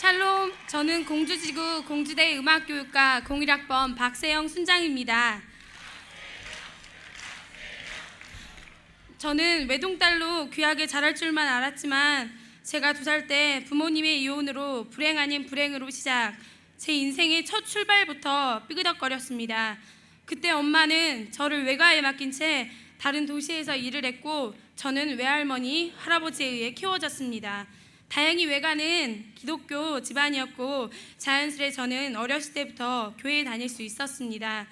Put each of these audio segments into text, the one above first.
샬롬, 저는 공주지구 공주대 음악교육과 01학번 박세영 순장입니다. 저는 외동딸로 귀하게 자랄 줄만 알았지만 제가 2살 때 부모님의 이혼으로 불행 아닌 불행으로 시작, 제 인생의 첫 출발부터 삐그덕거렸습니다. 그때 엄마는 저를 외가에 맡긴 채 다른 도시에서 일을 했고 저는 외할머니, 할아버지에 의해 키워졌습니다. 다행히 외가는 기독교 집안이었고 자연스레 저는 어렸을 때부터 교회에 다닐 수 있었습니다.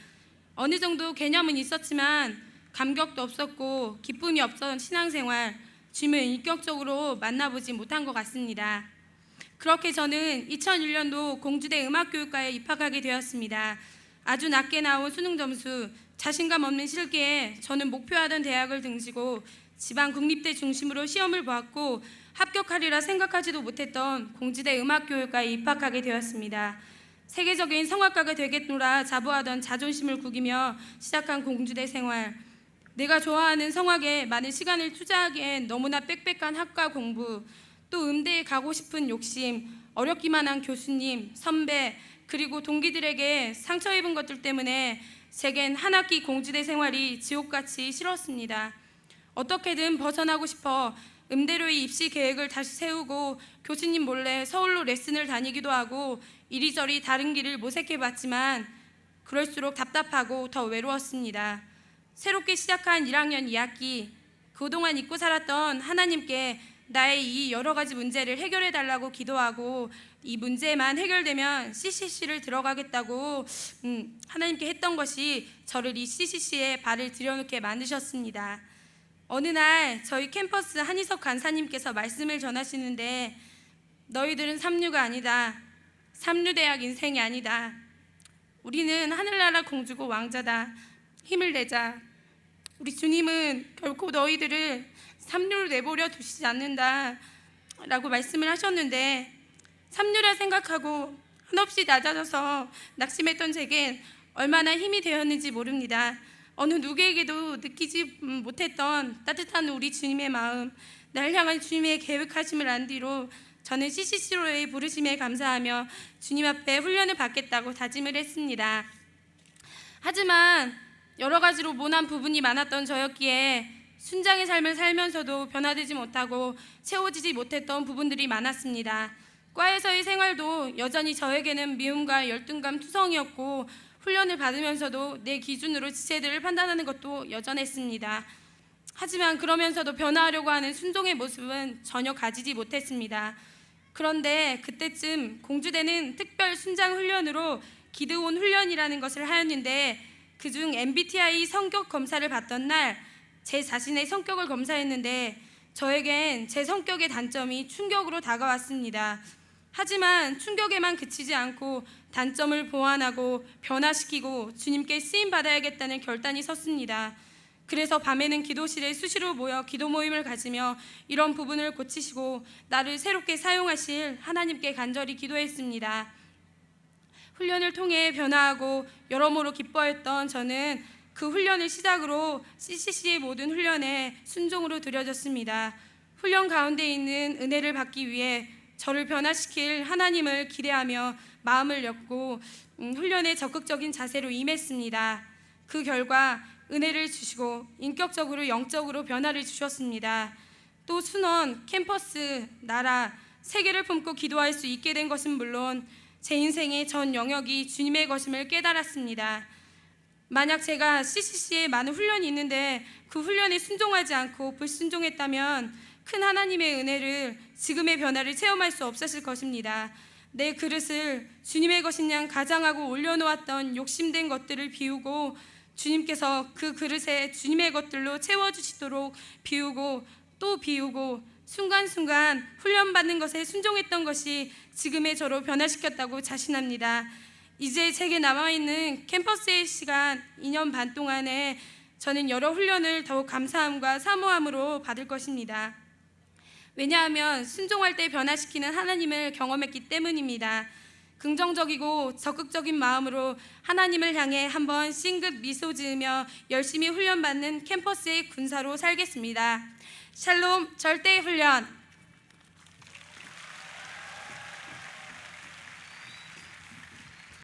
어느 정도 개념은 있었지만 감격도 없었고 기쁨이 없던 신앙생활, 주님을 인격적으로 만나보지 못한 것 같습니다. 그렇게 저는 2001년도 공주대 음악교육과에 입학하게 되었습니다. 아주 낮게 나온 수능 점수, 자신감 없는 실기에 저는 목표하던 대학을 등지고 지방 국립대 중심으로 시험을 보았고 합격하리라 생각하지도 못했던 공주대 음악교육과에 입학하게 되었습니다. 세계적인 성악가가 되겠노라 자부하던 자존심을 구기며 시작한 공주대 생활. 내가 좋아하는 성악에 많은 시간을 투자하기엔 너무나 빽빽한 학과 공부, 또 음대에 가고 싶은 욕심, 어렵기만 한 교수님, 선배, 그리고 동기들에게 상처 입은 것들 때문에 제겐 한 학기 공주대 생활이 지옥같이 싫었습니다. 어떻게든 벗어나고 싶어 음대로의 입시 계획을 다시 세우고 교수님 몰래 서울로 레슨을 다니기도 하고 이리저리 다른 길을 모색해봤지만 그럴수록 답답하고 더 외로웠습니다. 새롭게 시작한 1학년 2학기, 그동안 잊고 살았던 하나님께 나의 이 여러 가지 문제를 해결해달라고 기도하고 이 문제만 해결되면 CCC를 들어가겠다고 하나님께 했던 것이 저를 이 CCC에 발을 들여놓게 만드셨습니다. 어느 날 저희 캠퍼스 한희석 간사님께서 말씀을 전하시는데 너희들은 삼류가 아니다. 삼류대학 인생이 아니다. 우리는 하늘나라 공주고 왕자다. 힘을 내자. 우리 주님은 결코 너희들을 삼류로 내버려 두시지 않는다 라고 말씀을 하셨는데 삼류라 생각하고 한없이 낮아져서 낙심했던 제겐 얼마나 힘이 되었는지 모릅니다. 어느 누구에게도 느끼지 못했던 따뜻한 우리 주님의 마음, 날 향한 주님의 계획하심을 안 뒤로 저는 CCC로의 부르심에 감사하며 주님 앞에 훈련을 받겠다고 다짐을 했습니다. 하지만 여러 가지로 모난 부분이 많았던 저였기에 순장의 삶을 살면서도 변화되지 못하고 채워지지 못했던 부분들이 많았습니다. 과에서의 생활도 여전히 저에게는 미움과 열등감 투성이었고 훈련을 받으면서도 내 기준으로 지체들을 판단하는 것도 여전했습니다. 하지만 그러면서도 변화하려고 하는 순종의 모습은 전혀 가지지 못했습니다. 그런데 그때쯤 공주대는 특별 순장 훈련으로 기드온 훈련이라는 것을 하였는데 그중 MBTI 성격 검사를 받던 날 제 자신의 성격을 검사했는데 저에겐 제 성격의 단점이 충격으로 다가왔습니다. 하지만 충격에만 그치지 않고 단점을 보완하고 변화시키고 주님께 쓰임받아야겠다는 결단이 섰습니다. 그래서 밤에는 기도실에 수시로 모여 기도 모임을 가지며 이런 부분을 고치시고 나를 새롭게 사용하실 하나님께 간절히 기도했습니다. 훈련을 통해 변화하고 여러모로 기뻐했던 저는 그 훈련을 시작으로 CCC의 모든 훈련에 순종으로 들여졌습니다. 훈련 가운데 있는 은혜를 받기 위해 저를 변화시킬 하나님을 기대하며 마음을 엮고 훈련에 적극적인 자세로 임했습니다. 그 결과 은혜를 주시고 인격적으로 영적으로 변화를 주셨습니다. 또 순원, 캠퍼스, 나라, 세계를 품고 기도할 수 있게 된 것은 물론 제 인생의 전 영역이 주님의 것임을 깨달았습니다. 만약 제가 CCC에 많은 훈련이 있는데 그 훈련에 순종하지 않고 불순종했다면 큰 하나님의 은혜를, 지금의 변화를 체험할 수 없었을 것입니다. 내 그릇을 주님의 것인 양 가장하고 올려놓았던 욕심된 것들을 비우고 주님께서 그 그릇에 주님의 것들로 채워주시도록 비우고 또 비우고 순간순간 훈련받는 것에 순종했던 것이 지금의 저로 변화시켰다고 자신합니다. 이제 제게 남아있는 캠퍼스의 시간 2년 반 동안에 저는 여러 훈련을 더욱 감사함과 사모함으로 받을 것입니다. 왜냐하면 순종할 때 변화시키는 하나님을 경험했기 때문입니다. 긍정적이고 적극적인 마음으로 하나님을 향해 한번 싱긋 미소 지으며 열심히 훈련받는 캠퍼스의 군사로 살겠습니다. 샬롬 절대의 훈련.